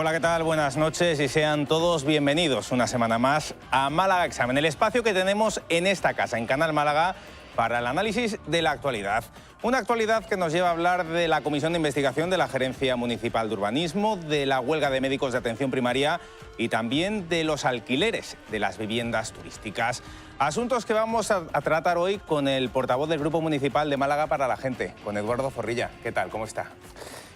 Hola, ¿qué tal? Buenas noches y sean todos bienvenidos una semana más a Málaga Examen, el espacio que tenemos en esta casa, en Canal Málaga, para el análisis de la actualidad. Una actualidad que nos lleva a hablar de la Comisión de Investigación de la Gerencia Municipal de Urbanismo, de la huelga de médicos de atención primaria y también de los alquileres de las viviendas turísticas. Asuntos que vamos a tratar hoy con el portavoz del Grupo Municipal de Málaga para la Gente, con Eduardo Zorrilla. ¿Qué tal? ¿Cómo está?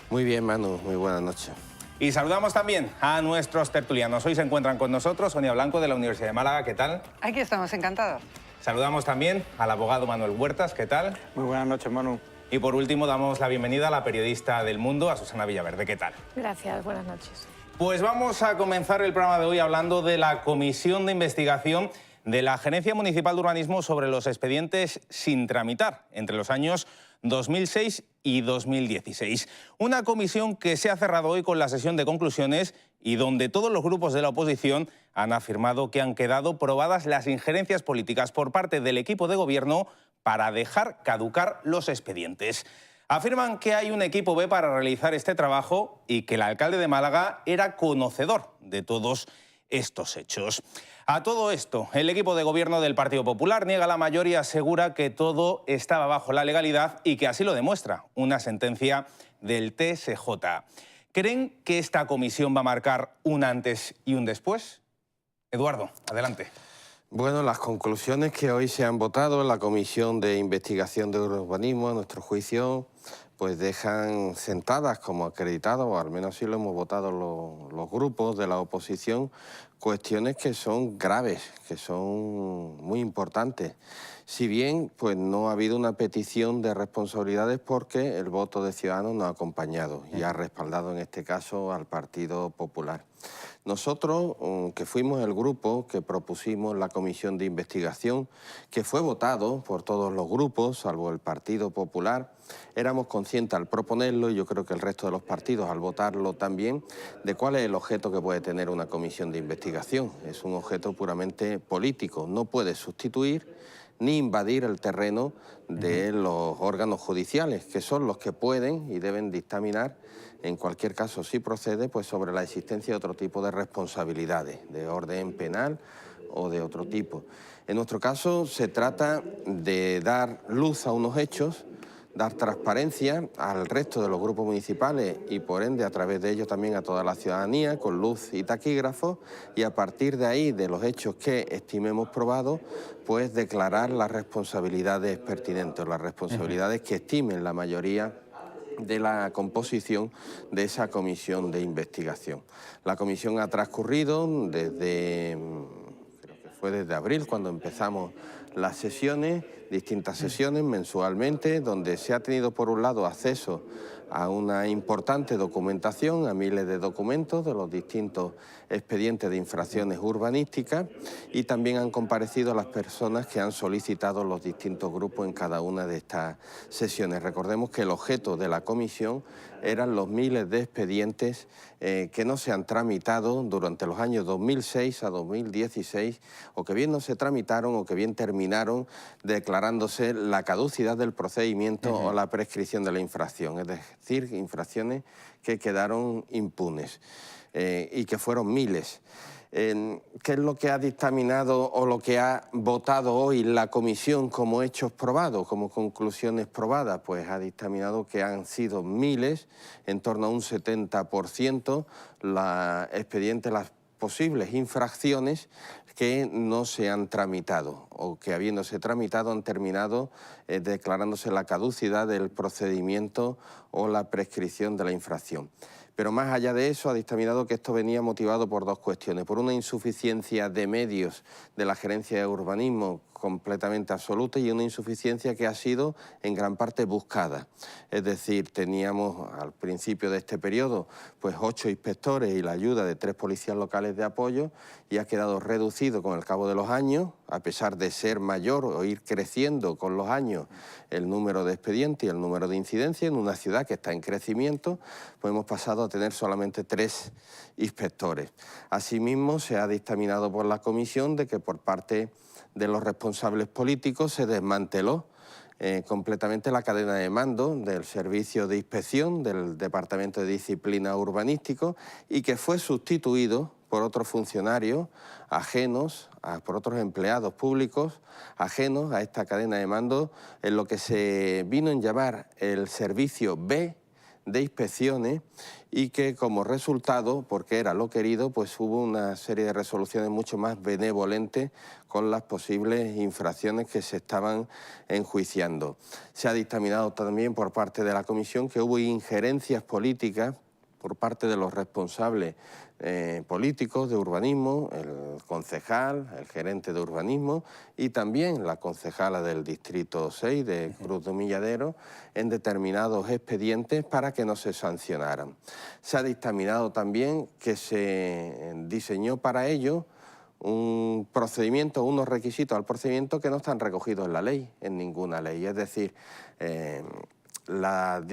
Muy bien, Manu. Muy buenas noches. Y saludamos también a nuestros tertulianos. Hoy se encuentran con nosotros Sonia Blanco, de la Universidad de Málaga. ¿Qué tal? Aquí estamos, encantados. Saludamos también al abogado Manuel Huertas. ¿Qué tal? Muy buenas noches, Manu. Y por último damos la bienvenida a la periodista del Mundo, a Susana Villaverde. ¿Qué tal? Gracias, buenas noches. Pues vamos a comenzar el programa de hoy hablando de la Comisión de Investigación de la Gerencia Municipal de Urbanismo sobre los expedientes sin tramitar entre los años 2006 y 2016. Una comisión que se ha cerrado hoy con la sesión de conclusiones y donde todos los grupos de la oposición han afirmado que han quedado probadas las injerencias políticas por parte del equipo de gobierno para dejar caducar los expedientes. Afirman que hay un equipo B para realizar este trabajo y que el alcalde de Málaga era conocedor de todos estos hechos. A todo esto, el equipo de gobierno del Partido Popular niega la mayoría y asegura que todo estaba bajo la legalidad y que así lo demuestra una sentencia del TSJ. ¿Creen que esta comisión va a marcar un antes y un después? Eduardo, adelante. Bueno, las conclusiones que hoy se han votado en la Comisión de Investigación de Urbanismo, a nuestro juicio, pues dejan sentadas como acreditadas, o al menos así lo hemos votado los grupos de la oposición, cuestiones que son graves, que son muy importantes. Si bien pues no ha habido una petición de responsabilidades porque el voto de Ciudadanos nos ha acompañado y ha respaldado en este caso al Partido Popular. Nosotros, que fuimos el grupo que propusimos la comisión de investigación, que fue votado por todos los grupos, salvo el Partido Popular, éramos conscientes al proponerlo, y yo creo que el resto de los partidos al votarlo también, de cuál es el objeto que puede tener una comisión de investigación. Es un objeto puramente político, no puede sustituir ni invadir el terreno de los órganos judiciales, que son los que pueden y deben dictaminar, en cualquier caso si procede, pues sobre la existencia de otro tipo de responsabilidades, de orden penal o de otro tipo. En nuestro caso se trata de dar luz a unos hechos, dar transparencia al resto de los grupos municipales y por ende a través de ellos también a toda la ciudadanía con luz y taquígrafos, y a partir de ahí, de los hechos que estimemos probados, pues declarar las responsabilidades pertinentes, las responsabilidades que estimen la mayoría de la composición de esa comisión de investigación. La comisión ha transcurrido desde, creo que fue desde abril cuando empezamos las sesiones, distintas sesiones mensualmente, donde se ha tenido por un lado acceso a una importante documentación, a miles de documentos de los distintos expedientes de infracciones urbanísticas, y también han comparecido las personas que han solicitado los distintos grupos en cada una de estas sesiones. Recordemos que el objeto de la comisión eran los miles de expedientes que no se han tramitado durante los años 2006 a 2016, o que bien no se tramitaron o que bien terminaron declarándose la caducidad del procedimiento o la prescripción de la infracción, es decir, infracciones que quedaron impunes y que fueron miles. ¿Qué es lo que ha dictaminado o lo que ha votado hoy la comisión como hechos probados, como conclusiones probadas? Pues ha dictaminado que han sido miles, en torno a un 70%, las posibles infracciones que no se han tramitado o que, habiéndose tramitado, han terminado declarándose la caducidad del procedimiento o la prescripción de la infracción. Pero más allá de eso, ha dictaminado que esto venía motivado por dos cuestiones. Por una insuficiencia de medios de la Gerencia de Urbanismo completamente absoluta, y una insuficiencia que ha sido en gran parte buscada. Es decir, teníamos al principio de este periodo pues 8 inspectores y la ayuda de 3 policías locales de apoyo, y ha quedado reducido con el cabo de los años, a pesar de ser mayor o ir creciendo con los años el número de expedientes y el número de incidencias. En una ciudad que está en crecimiento, pues hemos pasado a tener solamente 3 inspectores. Asimismo, se ha dictaminado por la comisión de que por parte de los responsables políticos se desmanteló completamente la cadena de mando del servicio de inspección del Departamento de Disciplina Urbanístico y que fue sustituido por otros funcionarios ajenos, por otros empleados públicos ajenos a esta cadena de mando, en lo que se vino a llamar el servicio B de inspecciones, y que como resultado, porque era lo querido, pues hubo una serie de resoluciones mucho más benevolentes con las posibles infracciones que se estaban enjuiciando. Se ha dictaminado también por parte de la Comisión que hubo injerencias políticas por parte de los responsables políticos de urbanismo, el concejal, el gerente de urbanismo y también la concejala del Distrito 6 de Cruz de Humilladero en determinados expedientes para que no se sancionaran. Se ha dictaminado también que se diseñó para ello un procedimiento, unos requisitos al procedimiento que no están recogidos en la ley, en ninguna ley. Es decir, la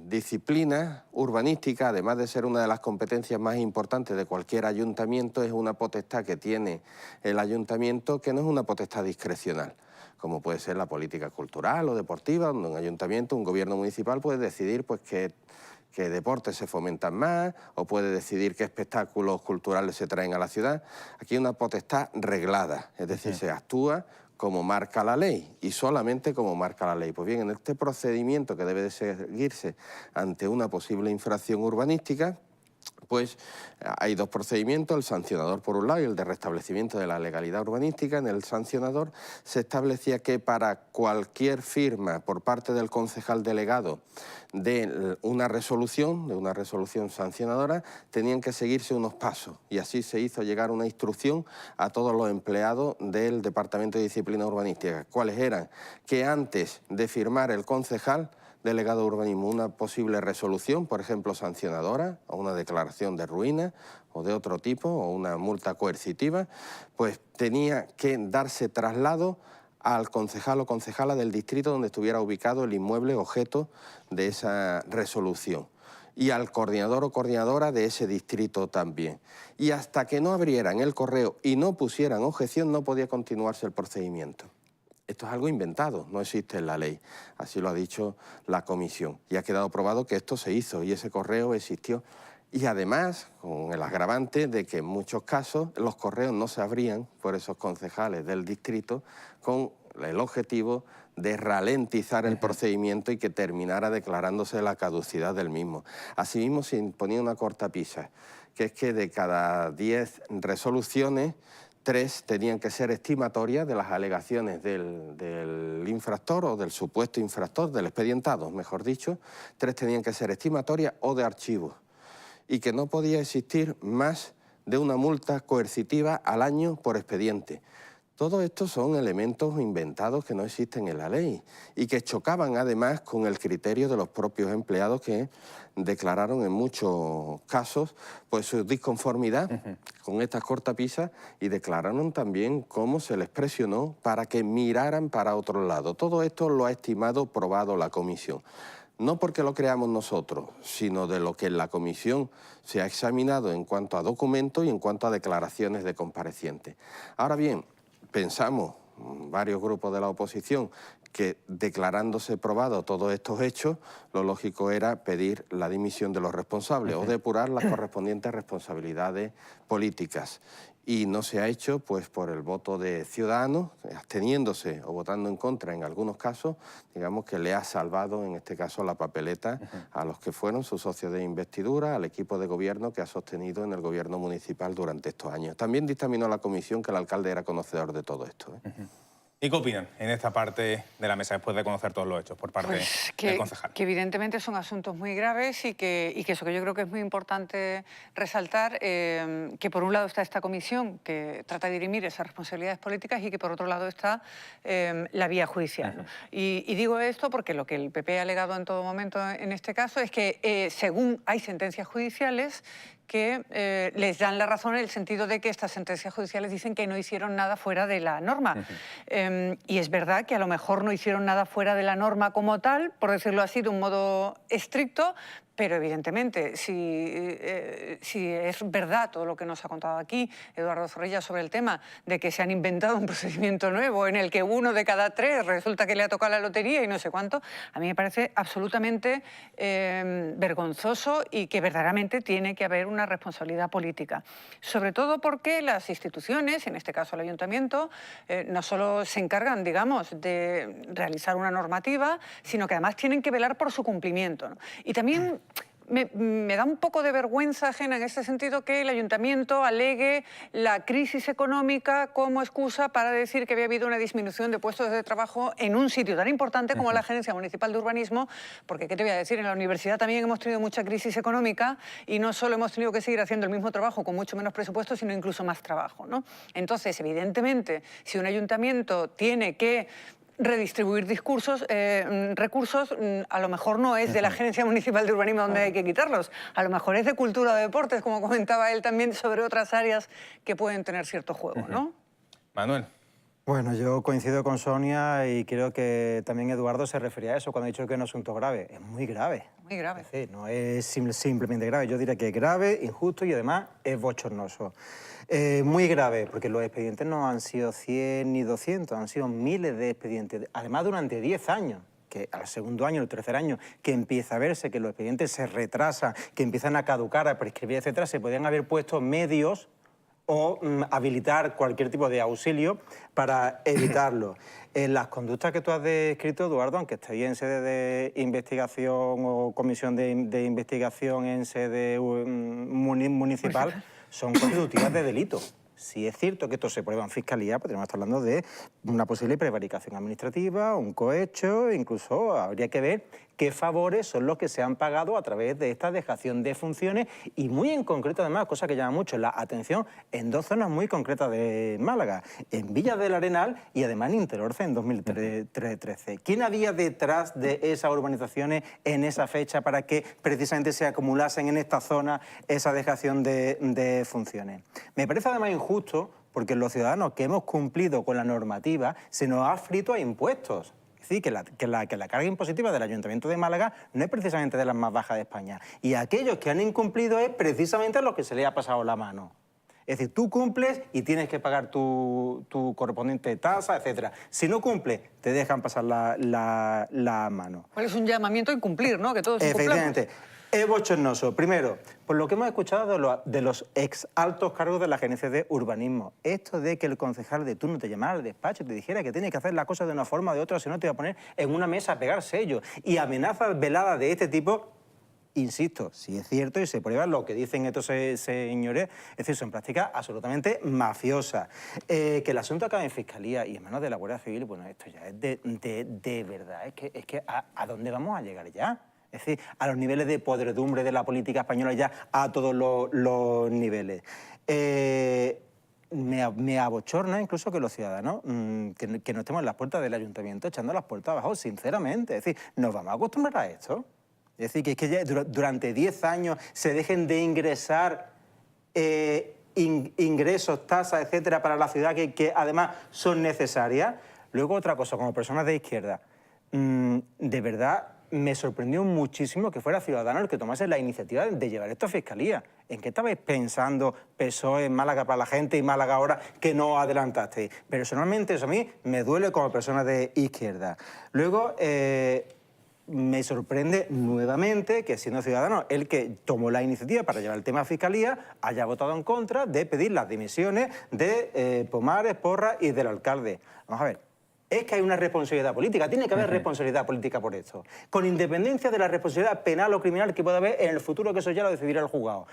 disciplina urbanística, además de ser una de las competencias más importantes de cualquier ayuntamiento, es una potestad que tiene el ayuntamiento que no es una potestad discrecional, como puede ser la política cultural o deportiva, donde un ayuntamiento, un gobierno municipal puede decidir pues, que deportes se fomentan más o puede decidir qué espectáculos culturales se traen a la ciudad. Aquí hay una potestad reglada, es decir, se actúa como marca la ley y solamente como marca la ley. Pues bien, en este procedimiento que debe de seguirse ante una posible infracción urbanística, pues hay dos procedimientos, el sancionador por un lado y el de restablecimiento de la legalidad urbanística. En el sancionador se establecía que para cualquier firma por parte del concejal delegado de una resolución sancionadora, tenían que seguirse unos pasos y así se hizo llegar una instrucción a todos los empleados del Departamento de Disciplina Urbanística. ¿Cuáles eran? Que antes de firmar el concejal delegado de urbanismo una posible resolución, por ejemplo, sancionadora, o una declaración de ruina, o de otro tipo, o una multa coercitiva, pues tenía que darse traslado al concejal o concejala del distrito donde estuviera ubicado el inmueble objeto de esa resolución, y al coordinador o coordinadora de ese distrito también. Y hasta que no abrieran el correo y no pusieran objeción, no podía continuarse el procedimiento. Esto es algo inventado, no existe en la ley, así lo ha dicho la Comisión. Y ha quedado probado que esto se hizo y ese correo existió. Y además, con el agravante de que en muchos casos los correos no se abrían por esos concejales del distrito con el objetivo de ralentizar el procedimiento y que terminara declarándose la caducidad del mismo. Asimismo, se imponía una cortapisa, que es que de cada 10 resoluciones, 3 tenían que ser estimatorias de las alegaciones del infractor o del supuesto infractor, del expedientado, mejor dicho. 3 tenían que ser estimatorias o de archivo y que no podía existir más de una multa coercitiva al año por expediente. Todo esto son elementos inventados que no existen en la ley y que chocaban además con el criterio de los propios empleados que declararon en muchos casos pues su disconformidad con estas cortapisas y declararon también cómo se les presionó para que miraran para otro lado. Todo esto lo ha estimado, probado la Comisión. No porque lo creamos nosotros, sino de lo que en la Comisión se ha examinado en cuanto a documentos y en cuanto a declaraciones de comparecientes. Ahora bien, pensamos, varios grupos de la oposición, que declarándose probado todos estos hechos, lo lógico era pedir la dimisión de los responsables o depurar las correspondientes responsabilidades políticas. Y no se ha hecho pues por el voto de Ciudadanos, absteniéndose o votando en contra en algunos casos, digamos que le ha salvado en este caso la papeleta a los que fueron sus socios de investidura, al equipo de gobierno que ha sostenido en el gobierno municipal durante estos años. También dictaminó la Comisión que el alcalde era conocedor de todo esto. ¿Y qué opinan en esta parte de la mesa después de conocer todos los hechos por parte del concejal? Que evidentemente son asuntos muy graves y que eso que yo creo que es muy importante resaltar, que por un lado está esta comisión que trata de dirimir esas responsabilidades políticas y que por otro lado está la vía judicial, ¿no? Y digo esto porque lo que el PP ha alegado en todo momento en este caso es que según hay sentencias judiciales que les dan la razón en el sentido de que estas sentencias judiciales dicen que no hicieron nada fuera de la norma. Y es verdad que a lo mejor no hicieron nada fuera de la norma como tal, por decirlo así, de un modo estricto, pero evidentemente, si es verdad todo lo que nos ha contado aquí Eduardo Zorrilla sobre el tema de que se han inventado un procedimiento nuevo en el que 1 de cada 3 resulta que le ha tocado la lotería y no sé cuánto, a mí me parece absolutamente vergonzoso y que verdaderamente tiene que haber una responsabilidad política. Sobre todo porque las instituciones, en este caso el Ayuntamiento, no solo se encargan, digamos, de realizar una normativa, sino que además tienen que velar por su cumplimiento, ¿no? Y también me da un poco de vergüenza ajena en este sentido que el Ayuntamiento alegue la crisis económica como excusa para decir que había habido una disminución de puestos de trabajo en un sitio tan importante como la Gerencia Municipal de Urbanismo, porque, ¿qué te voy a decir? En la universidad también hemos tenido mucha crisis económica y no solo hemos tenido que seguir haciendo el mismo trabajo con mucho menos presupuesto, sino incluso más trabajo, ¿no? Entonces, evidentemente, si un ayuntamiento tiene que redistribuir recursos, a lo mejor no es de la Gerencia Municipal de Urbanismo donde hay que quitarlos, a lo mejor es de cultura o de deportes, como comentaba él también, sobre otras áreas que pueden tener cierto juego, ¿no? Manuel. Bueno, yo coincido con Sonia y creo que también Eduardo se refería a eso cuando ha dicho que no es un asunto grave. Es muy grave. Muy grave. Es decir, no es simplemente grave. Yo diría que es grave, injusto y además es bochornoso. Muy grave, porque los expedientes no han sido 100 ni 200, han sido miles de expedientes. Además, durante 10 años. Que al segundo año, el tercer año, que empieza a verse que los expedientes se retrasan, que empiezan a caducar, a prescribir, etcétera, se podían haber puesto medios o habilitar cualquier tipo de auxilio para evitarlo. Las conductas que tú has descrito, Eduardo, aunque estéis en sede de investigación o comisión de investigación en sede municipal, son constitutivas de delito. Si es cierto que esto se prueba en fiscalía, podríamos estar hablando de una posible prevaricación administrativa, un cohecho, incluso habría que ver qué favores son los que se han pagado a través de esta dejación de funciones y muy en concreto, además, cosa que llama mucho la atención, en 2 zonas muy concretas de Málaga, en Villa del Arenal y además en Interorce en 2013. ¿Quién había detrás de esas urbanizaciones en esa fecha para que precisamente se acumulasen en esta zona esa dejación de funciones? Me parece además injusto porque los ciudadanos que hemos cumplido con la normativa se nos ha frito a impuestos. Es decir, que la carga impositiva del Ayuntamiento de Málaga no es precisamente de las más bajas de España. Y aquellos que han incumplido es precisamente a los que se les ha pasado la mano. Es decir, tú cumples y tienes que pagar tu correspondiente tasa, etcétera. Si no cumples, te dejan pasar la mano. ¿Cuál es un llamamiento a incumplir, ¿no? Que todos incumplamos. Efectivamente. Es bochornoso. Primero, por lo que hemos escuchado de los ex altos cargos de la Gerencia de Urbanismo. Esto de que el concejal de turno te llamara al despacho y te dijera que tienes que hacer las cosas de una forma o de otra, si no te va a poner en una mesa a pegar sellos. Y amenazas veladas de este tipo, insisto, si es cierto y se prueba lo que dicen estos señores, es decir, son prácticas absolutamente mafiosas. Que el asunto acabe en Fiscalía y en manos de la Guardia Civil, bueno, esto ya es de verdad. Es que ¿a dónde vamos a llegar ya? Es decir, a los niveles de podredumbre de la política española ya a todos los niveles. Me abochorna incluso que los ciudadanos que no estemos en las puertas del ayuntamiento echando las puertas abajo, sinceramente. Es decir, ¿nos vamos a acostumbrar a esto? Es decir, que ya durante 10 años se dejen de ingresar ingresos, tasas, etcétera, para la ciudad que además son necesarias. Luego otra cosa, como personas de izquierda, de verdad me sorprendió muchísimo que fuera Ciudadanos el que tomase la iniciativa de llevar esto a Fiscalía. ¿En qué estabais pensando, PSOE, en Málaga para la gente y Málaga ahora, que no adelantaste? Personalmente eso a mí me duele como persona de izquierda. Luego, me sorprende nuevamente que, siendo Ciudadanos el que tomó la iniciativa para llevar el tema a Fiscalía, haya votado en contra de pedir las dimisiones de Pomares, Porras y del alcalde. Vamos a ver. Es que hay una responsabilidad política, tiene que haber responsabilidad política por esto, con independencia de la responsabilidad penal o criminal que pueda haber en el futuro, que eso ya lo decidirá el juzgado.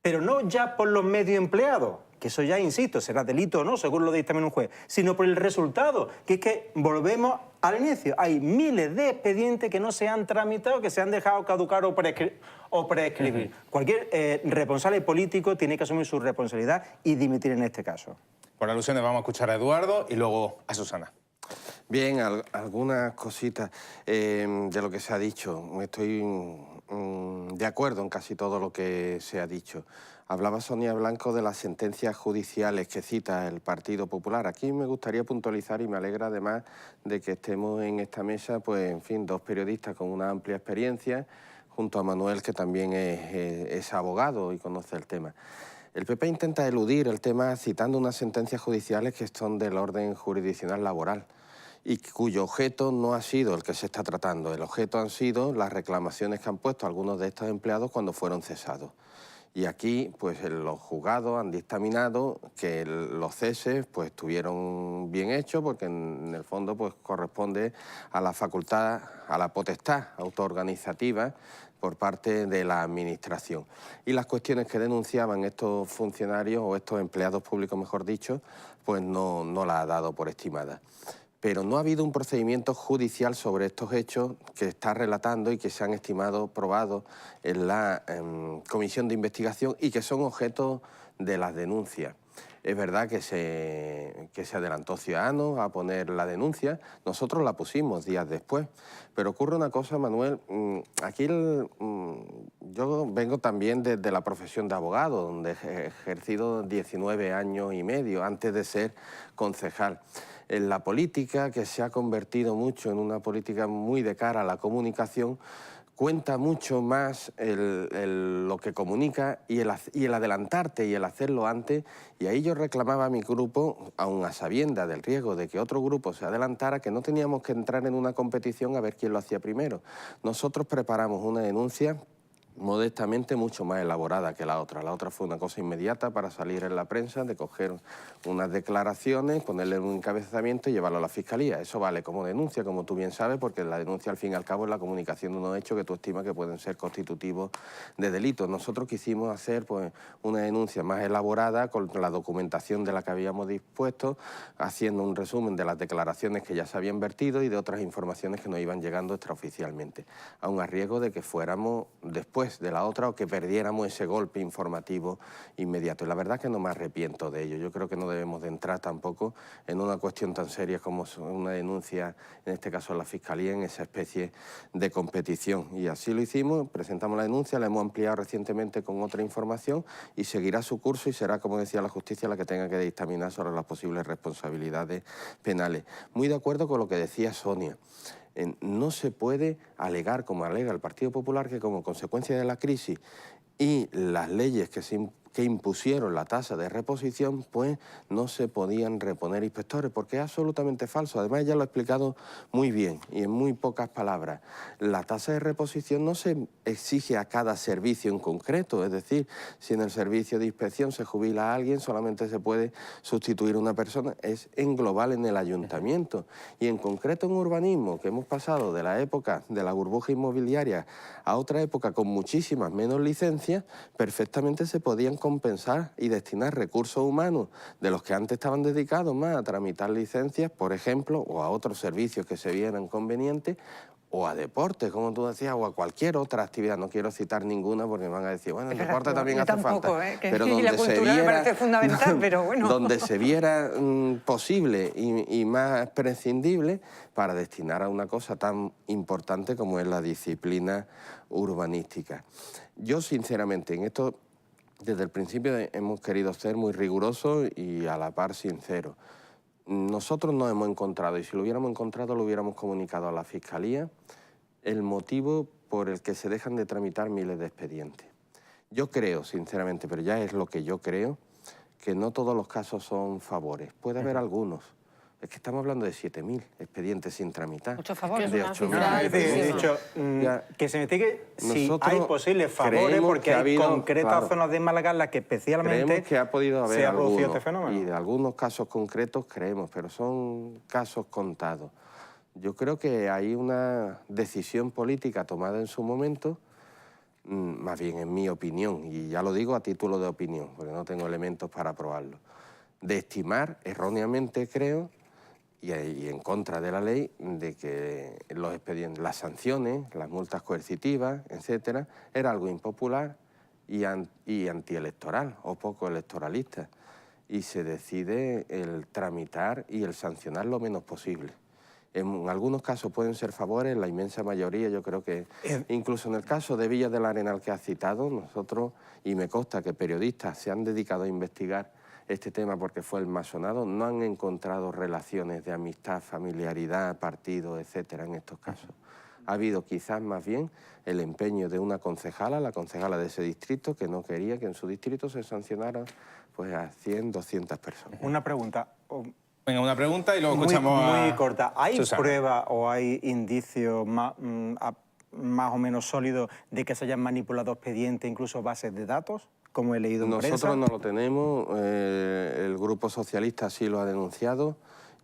Pero no ya por los medios empleados, que eso ya, insisto, será delito o no, según lo dictamine un juez, sino por el resultado, que es que volvemos al inicio. Hay miles de expedientes que no se han tramitado, que se han dejado caducar o prescribir. Cualquier responsable político tiene que asumir su responsabilidad y dimitir en este caso. Por alusiones vamos a escuchar a Eduardo y luego a Susana. Bien, algunas cositas de lo que se ha dicho. Estoy de acuerdo en casi todo lo que se ha dicho. Hablaba Sonia Blanco de las sentencias judiciales que cita el Partido Popular. Aquí me gustaría puntualizar, y me alegra además de que estemos en esta mesa, pues en fin, 2 periodistas con una amplia experiencia, junto a Manuel, que también es abogado y conoce el tema. El PP intenta eludir el tema citando unas sentencias judiciales que son del orden jurisdiccional laboral y cuyo objeto no ha sido el que se está tratando. El objeto han sido las reclamaciones que han puesto algunos de estos empleados cuando fueron cesados. Y aquí, pues los juzgados han dictaminado que los ceses pues estuvieron bien hechos, porque en el fondo pues corresponde a la facultad, a la potestad autoorganizativa por parte de la Administración. Y las cuestiones que denunciaban estos funcionarios, o estos empleados públicos, mejor dicho, pues no las ha dado por estimadas. Pero no ha habido un procedimiento judicial sobre estos hechos que está relatando y que se han estimado probados en la comisión de investigación y que son objeto de las denuncias. Es verdad que se adelantó Ciudadanos a poner la denuncia, nosotros la pusimos días después, pero ocurre una cosa, Manuel, aquí yo vengo también desde la profesión de abogado, donde he ejercido 19 años y medio antes de ser concejal. En la política, que se ha convertido mucho en una política muy de cara a la comunicación, cuenta mucho más lo que comunica y el adelantarte y el hacerlo antes. Y ahí yo reclamaba a mi grupo, aun a sabiendas del riesgo de que otro grupo se adelantara, que no teníamos que entrar en una competición a ver quién lo hacía primero. Nosotros preparamos una denuncia modestamente mucho más elaborada que la otra. La otra fue una cosa inmediata para salir en la prensa, de coger unas declaraciones, ponerle un encabezamiento y llevarlo a la Fiscalía. Eso vale como denuncia, como tú bien sabes, porque la denuncia al fin y al cabo es la comunicación de unos hechos que tú estimas que pueden ser constitutivos de delito. Nosotros quisimos hacer pues una denuncia más elaborada con la documentación de la que habíamos dispuesto, haciendo un resumen de las declaraciones que ya se habían vertido y de otras informaciones que nos iban llegando extraoficialmente, aun a riesgo de que fuéramos después de la otra o que perdiéramos ese golpe informativo inmediato. Y la verdad que no me arrepiento de ello. Yo creo que no debemos de entrar tampoco en una cuestión tan seria como una denuncia, en este caso a la Fiscalía, en esa especie de competición. Y así lo hicimos, presentamos la denuncia, la hemos ampliado recientemente con otra información y seguirá su curso y será, como decía la justicia, la que tenga que dictaminar sobre las posibles responsabilidades penales. Muy de acuerdo con lo que decía Sonia. No se puede alegar, como alega el Partido Popular, que como consecuencia de la crisis y las leyes que impusieron la tasa de reposición, pues no se podían reponer inspectores, porque es absolutamente falso. Además, ella lo ha explicado muy bien y en muy pocas palabras. La tasa de reposición no se exige a cada servicio en concreto, es decir, si en el servicio de inspección se jubila a alguien, solamente se puede sustituir una persona, es en global en el ayuntamiento. Y en concreto en urbanismo, que hemos pasado de la época de la burbuja inmobiliaria a otra época con muchísimas menos licencias, perfectamente se podían compensar y destinar recursos humanos de los que antes estaban dedicados más a tramitar licencias, por ejemplo, o a otros servicios que se vieran convenientes, o a deportes, como tú decías, o a cualquier otra actividad. No quiero citar ninguna porque me van a decir, bueno, el deporte también hace falta. Pero donde la cultura me parece fundamental, pero bueno. Donde se viera posible y más prescindible para destinar a una cosa tan importante como es la disciplina urbanística. Yo, sinceramente, en esto, desde el principio hemos querido ser muy rigurosos y a la par sinceros. Nosotros no hemos encontrado, y si lo hubiéramos encontrado lo hubiéramos comunicado a la Fiscalía, el motivo por el que se dejan de tramitar miles de expedientes. Yo creo, sinceramente, pero ya es lo que yo creo, que no todos los casos son favores. Puede haber algunos. Es que estamos hablando de 7.000 expedientes sin tramitar. Muchos favores. De 8.000. He dicho que se investigue si hay posibles favores, porque hay concretas zonas de Málaga en las que especialmente creemos que ha podido haber se ha producido algunos, este fenómeno. y de algunos casos concretos creemos, pero son casos contados. Yo creo que hay una decisión política tomada en su momento, más bien en mi opinión, y ya lo digo a título de opinión, porque no tengo elementos para probarlo, de estimar erróneamente, creo, y en contra de la ley, de que los expedientes, las sanciones, las multas coercitivas, etcétera, era algo impopular y antielectoral o poco electoralista. Y se decide el tramitar y el sancionar lo menos posible. En algunos casos pueden ser favores, en la inmensa mayoría yo creo que, incluso en el caso de Villa del Arenal que has citado, nosotros, y me consta que periodistas se han dedicado a investigar este tema porque fue el más sonado, no han encontrado relaciones de amistad, familiaridad, partido, etcétera, en estos casos. Ha habido quizás más bien el empeño de una concejala, la concejala de ese distrito, que no quería que en su distrito se sancionara pues, a 100, 200 personas. Una pregunta. Venga, una pregunta y luego Muy, escuchamos muy a corta. ¿Hay Susana. pruebas o hay indicios más o menos sólidos de que se hayan manipulado expedientes, incluso bases de datos, como he leído en prensa? Nosotros no lo tenemos, el Grupo Socialista sí lo ha denunciado.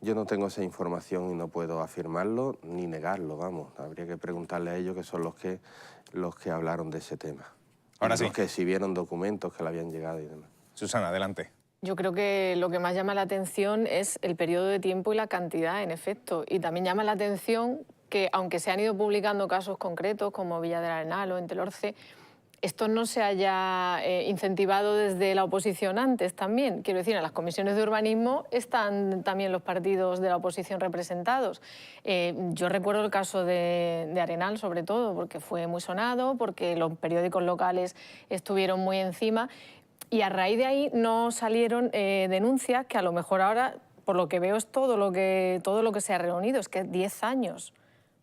Yo no tengo esa información y no puedo afirmarlo ni negarlo, vamos. Habría que preguntarle a ellos, que son los que hablaron de ese tema. Ahora y sí. los que exhibieron documentos que le habían llegado y demás. Susana, adelante. Yo creo que lo que más llama la atención es el periodo de tiempo y la cantidad, en efecto. Y también llama la atención que, aunque se han ido publicando casos concretos, como Villa del Arenal o Entelorce, esto no se haya incentivado desde la oposición antes también. Quiero decir, en las comisiones de urbanismo están también los partidos de la oposición representados. Yo recuerdo el caso de Arenal, sobre todo, porque fue muy sonado, porque los periódicos locales estuvieron muy encima. Y a raíz de ahí no salieron denuncias que a lo mejor ahora, por lo que veo, es todo lo que se ha reunido. Es que 10 años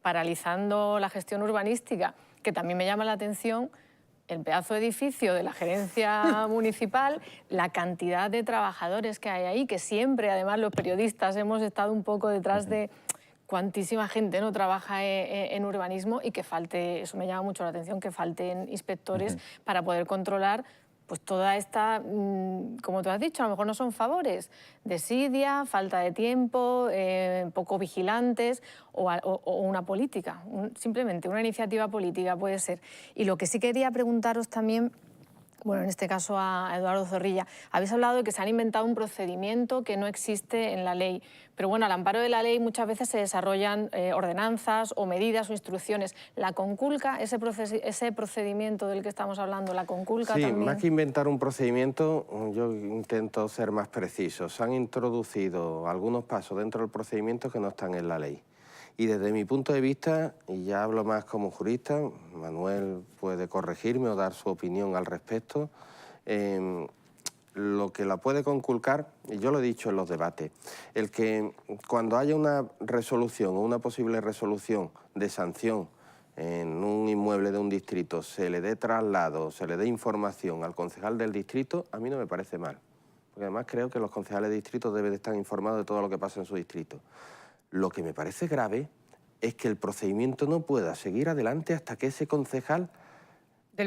paralizando la gestión urbanística, que también me llama la atención el pedazo de edificio de la gerencia municipal, la cantidad de trabajadores que hay ahí, que siempre, además, los periodistas hemos estado un poco detrás de cuantísima gente no trabaja en urbanismo y que falte, eso me llama mucho la atención, que falten inspectores para poder controlar pues toda esta, como tú has dicho, a lo mejor no son favores, desidia, falta de tiempo, poco vigilantes o una política, simplemente una iniciativa política puede ser. Y lo que sí quería preguntaros también, bueno, en este caso a Eduardo Zorrilla, habéis hablado de que se han inventado un procedimiento que no existe en la ley, pero bueno, al amparo de la ley muchas veces se desarrollan ordenanzas o medidas o instrucciones. ¿La conculca, ese procedimiento del que estamos hablando, la conculca sí, también? Más que inventar un procedimiento, yo intento ser más preciso. Se han introducido algunos pasos dentro del procedimiento que no están en la ley. Y desde mi punto de vista, y ya hablo más como jurista, Manuel puede corregirme o dar su opinión al respecto, lo que la puede conculcar, y yo lo he dicho en los debates, el que cuando haya una resolución o una posible resolución de sanción en un inmueble de un distrito, se le dé traslado, se le dé información al concejal del distrito, a mí no me parece mal. Porque además creo que los concejales de distrito deben de estar informados de todo lo que pasa en su distrito. Lo que me parece grave es que el procedimiento no pueda seguir adelante hasta que ese concejal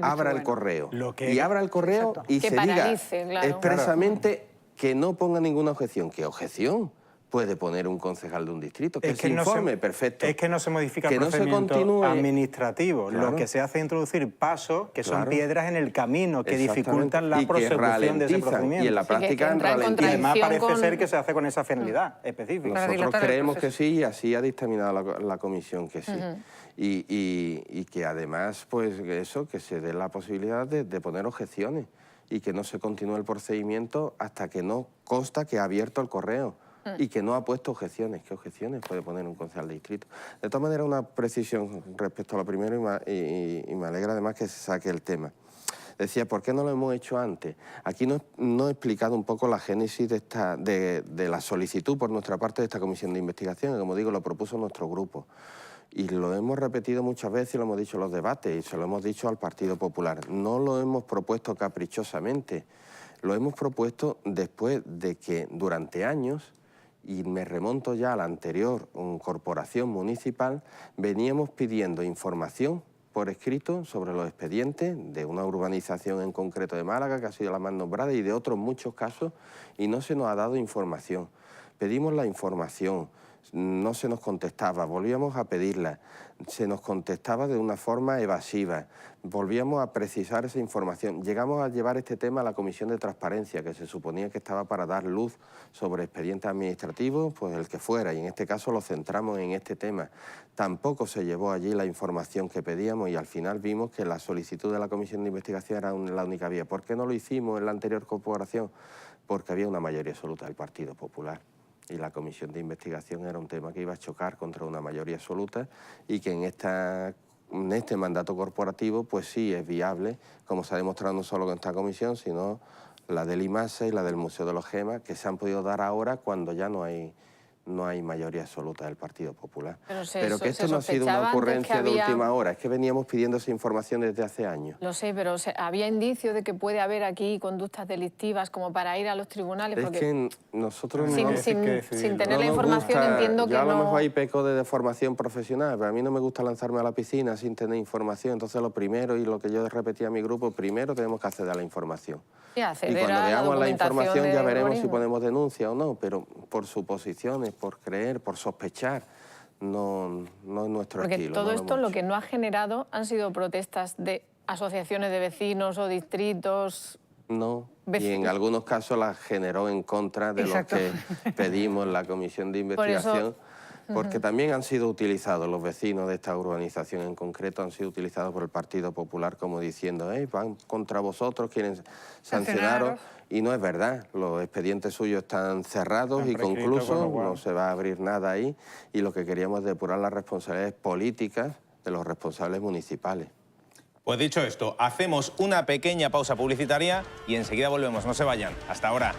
abra el correo. Y abra el correo y se diga expresamente que no ponga ninguna objeción. ¿Qué objeción puede poner un concejal de un distrito? Que se informe, perfecto. Es que no se modifica el procedimiento administrativo. Claro. Lo que se hace es introducir pasos que son piedras en el camino, que dificultan la prosecución de ese procedimiento. Y en la práctica ralentizan. Y además parece ser que se hace con esa finalidad específica. Nosotros creemos que sí, y así ha dictaminado la comisión que sí. Y que además, pues eso, que se dé la posibilidad de poner objeciones y que no se continúe el procedimiento hasta que no consta que ha abierto el correo. Y que no ha puesto objeciones. ¿Qué objeciones puede poner un concejal de distrito? De todas maneras, una precisión respecto a lo primero y me alegra además que se saque el tema. Decía, ¿por qué no lo hemos hecho antes? Aquí no he explicado un poco la génesis de la solicitud por nuestra parte de esta comisión de investigación, que como digo, lo propuso nuestro grupo. Y lo hemos repetido muchas veces y lo hemos dicho en los debates y se lo hemos dicho al Partido Popular. No lo hemos propuesto caprichosamente, lo hemos propuesto después de que durante años, y me remonto ya a la anterior corporación municipal, veníamos pidiendo información por escrito sobre los expedientes de una urbanización en concreto de Málaga, que ha sido la más nombrada, y de otros muchos casos, y no se nos ha dado información. Pedimos la información, no se nos contestaba, volvíamos a pedirla, se nos contestaba de una forma evasiva, volvíamos a precisar esa información. Llegamos a llevar este tema a la Comisión de Transparencia, que se suponía que estaba para dar luz sobre expedientes administrativos, pues el que fuera, y en este caso lo centramos en este tema. Tampoco se llevó allí la información que pedíamos y al final vimos que la solicitud de la Comisión de Investigación era la única vía. ¿Por qué no lo hicimos en la anterior corporación? Porque había una mayoría absoluta del Partido Popular. Y la comisión de investigación era un tema que iba a chocar contra una mayoría absoluta y que en este mandato corporativo pues sí es viable, como se ha demostrado no solo con esta comisión, sino la del IMASA y la del Museo de los Gemas, que se han podido dar ahora cuando ya no hay no hay mayoría absoluta del Partido Popular. Pero que esto no ha sido una ocurrencia de última hora, es que veníamos pidiendo esa información desde hace años. Lo sé, pero había indicios de que puede haber aquí conductas delictivas como para ir a los tribunales. Es porque que nosotros sin tener la información entiendo que yo a lo no... mejor hay peco de formación profesional, pero a mí no me gusta lanzarme a la piscina sin tener información. Entonces lo primero, y lo que yo repetí a mi grupo, primero tenemos que acceder a la información. Sí, Y cuando veamos la información ya veremos si urbanismo. ponemos denuncia o no, pero por suposiciones, por creer, por sospechar, no es nuestro Porque estilo. todo no esto hemos lo hecho. que no ha generado han sido protestas de asociaciones de vecinos o distritos. No, y en Vecinos. algunos casos las generó en contra de Exacto. lo que pedimos en la comisión de Por eso- investigación, porque también han sido utilizados, los vecinos de esta urbanización en concreto, han sido utilizados por el Partido Popular como diciendo, van contra vosotros, quieren sancionaros, y no es verdad, los expedientes suyos están cerrados y prescritos, conclusos, con lo cual. no se va a abrir nada ahí, y lo que queríamos es depurar las responsabilidades políticas de los responsables municipales. Pues dicho esto, hacemos una pequeña pausa publicitaria y enseguida volvemos. No se vayan. Hasta ahora.